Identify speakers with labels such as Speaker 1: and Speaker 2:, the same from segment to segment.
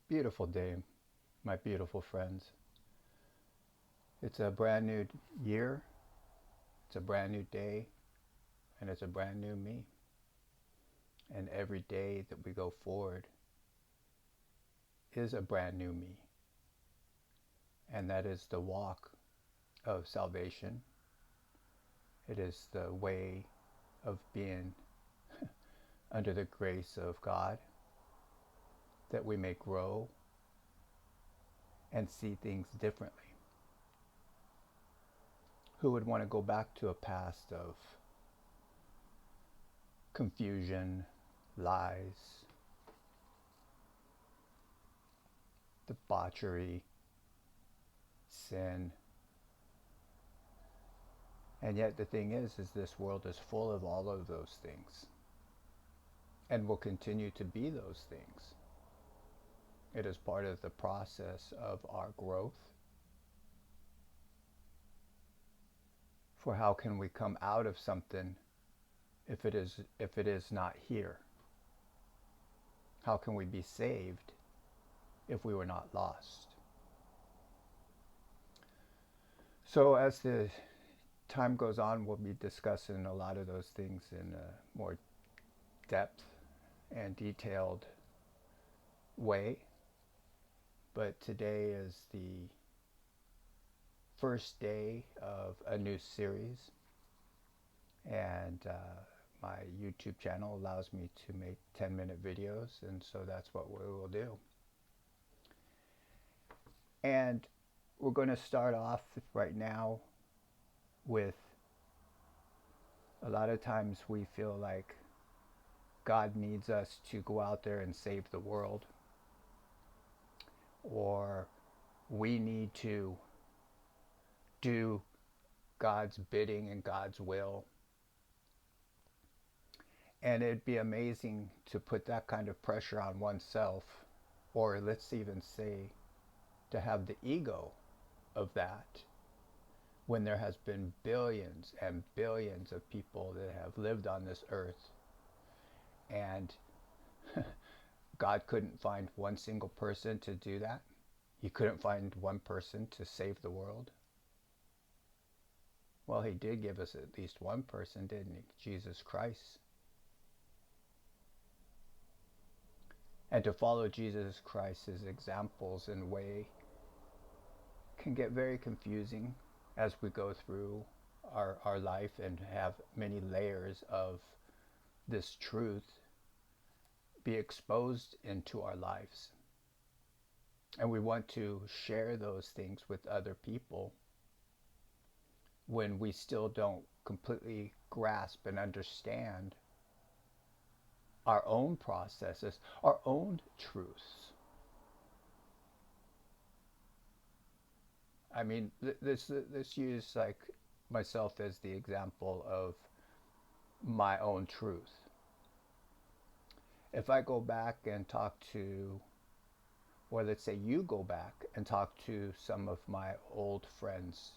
Speaker 1: Beautiful day, my beautiful friends. It's a brand new year, it's a brand new day, and it's a brand new me. And every day that we go forward is a brand new me. And that is the walk of salvation. It is the way of being under the grace of God that we may grow and see things differently. Who would want to go back to a past of confusion, lies, debauchery, sin? And yet the thing is this world is full of all of those things and will continue to be those things. It is part of the process of our growth. For how can we come out of something if it is not here? How can we be saved if we were not lost? So as the time goes on, we'll be discussing a lot of those things in a more depth and detailed way. But today is the first day of a new series, and my YouTube channel allows me to make 10-minute videos, and so that's what we will do. And we're going to start off right now with, a lot of times we feel like God needs us to go out there and save the world, or we need to do God's bidding and God's will. And it'd be amazing to put that kind of pressure on oneself, or let's even say to have the ego of that, when there has been billions and billions of people that have lived on this earth, and God couldn't find one single person to do that. He couldn't find one person to save the world. Well, he did give us at least one person, didn't he? Jesus Christ. And to follow Jesus Christ's examples and way can get very confusing as we go through our life and have many layers of this truth be exposed into our lives. And we want to share those things with other people when we still don't completely grasp and understand our own processes, our own truths. I mean, let's use like myself as the example of my own truth. If I go back and talk to, or let's say you go back and talk to some of my old friends,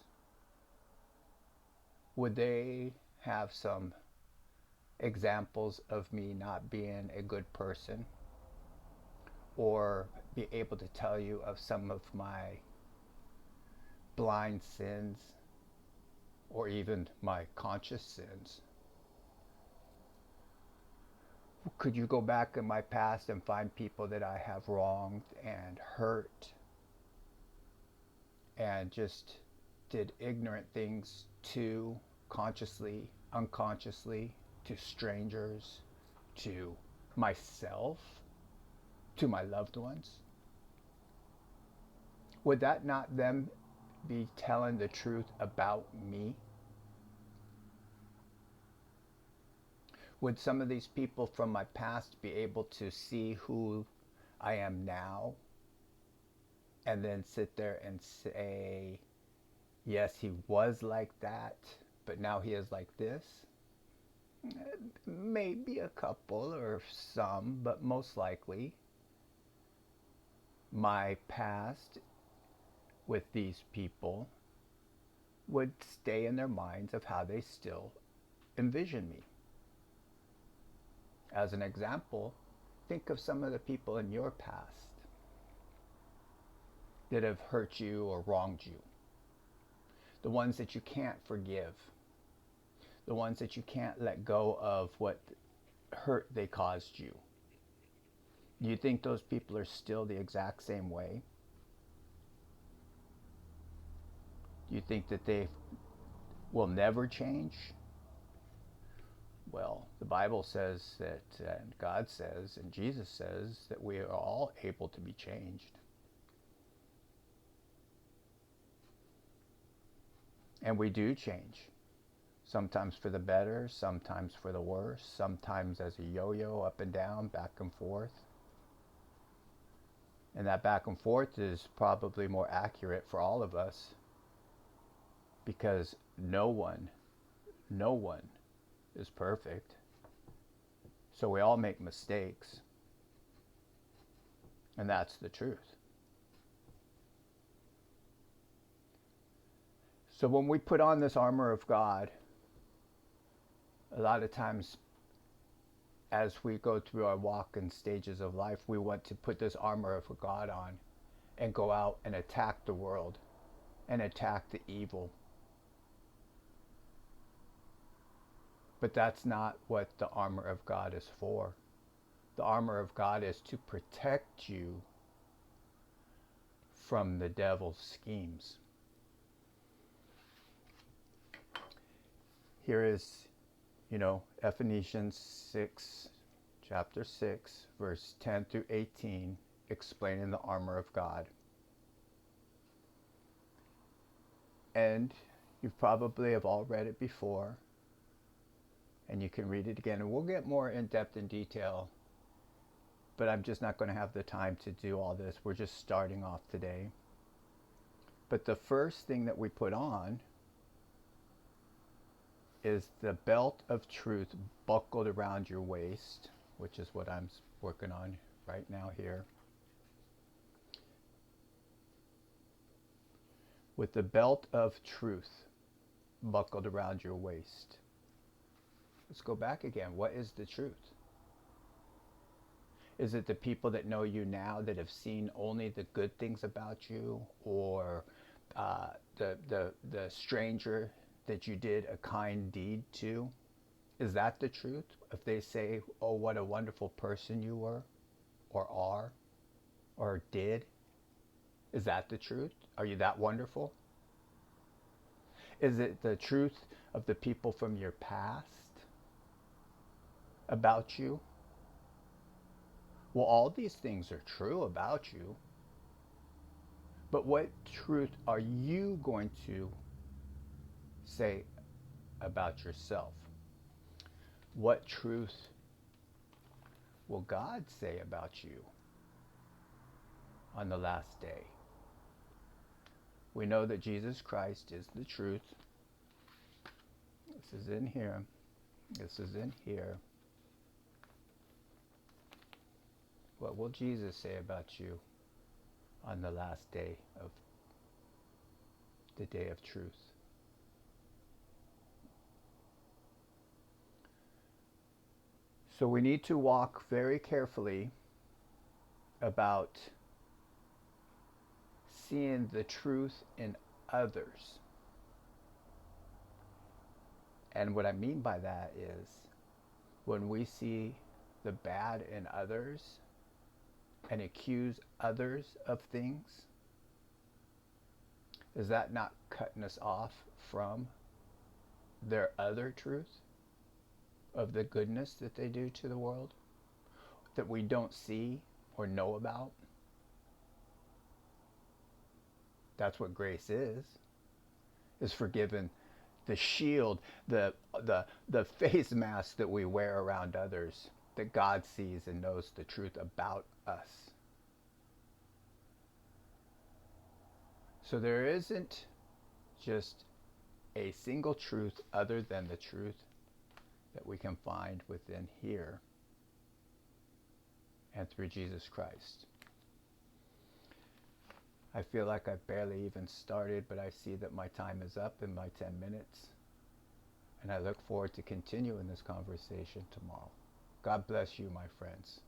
Speaker 1: would they have some examples of me not being a good person, or be able to tell you of some of my blind sins, or even my conscious sins? Could you go back in my past and find people that I have wronged and hurt and just did ignorant things to, consciously, unconsciously, to strangers, to myself, to my loved ones? Would that not them be telling the truth about me? Would some of these people from my past be able to see who I am now and then sit there and say, yes, he was like that, but now he is like this? Maybe a couple or some, but most likely my past with these people would stay in their minds of how they still envision me. As an example, think of some of the people in your past. that have hurt you or wronged you, the ones that you can't forgive, the ones that you can't let go of what hurt they caused you. Do you think those people are still the exact same way? Do you think that they will never change? Well, the Bible says that, and God says, and Jesus says that we are all able to be changed. And we do change. Sometimes for the better, sometimes for the worse, sometimes as a yo-yo, up and down, back and forth. And that back and forth is probably more accurate for all of us, because no one is perfect. So we all make mistakes. And that's the truth. So when we put on this armor of God, a lot of times as we go through our walk and stages of life, we want to put this armor of God on and go out and attack the world and attack the evil. But that's not what the armor of God is for. The armor of God is to protect you from the devil's schemes. Here is, Ephesians 6, chapter 6, verse 10 through 18, explaining the armor of God. And you probably have all read it before, and you can read it again. And we'll get more in depth and detail, but I'm just not going to have the time to do all this. We're just starting off today. But the first thing that we put on is the belt of truth buckled around your waist, which is what I'm working on right now here. With the belt of truth buckled around your waist. Let's go back again. What is the truth? Is it the people that know you now that have seen only the good things about you, or the stranger that you did a kind deed to? Is that the truth? If they say, oh, what a wonderful person you were, or are, or did, is that the truth? Are you that wonderful? Is it the truth of the people from your past about you? Well, all these things are true about you, but what truth are you going to say about yourself? What truth will God say about you on the last day? We know that Jesus Christ is the truth. This is in here. This is in here. What will Jesus say about you on the last day of the day of truth? So we need to walk very carefully about seeing the truth in others. And what I mean by that is, when we see the bad in others and accuse others of things, is that not cutting us off from their other truth of the goodness that they do to the world that we don't see or know about? That's what grace is forgiven. The shield, the face mask that we wear around others, that God sees and knows the truth about us. So there isn't just a single truth other than the truth that we can find within here and through Jesus Christ. I feel like I've barely even started, but I see that my time is up in my 10 minutes. And I look forward to continuing this conversation tomorrow. God bless you, my friends.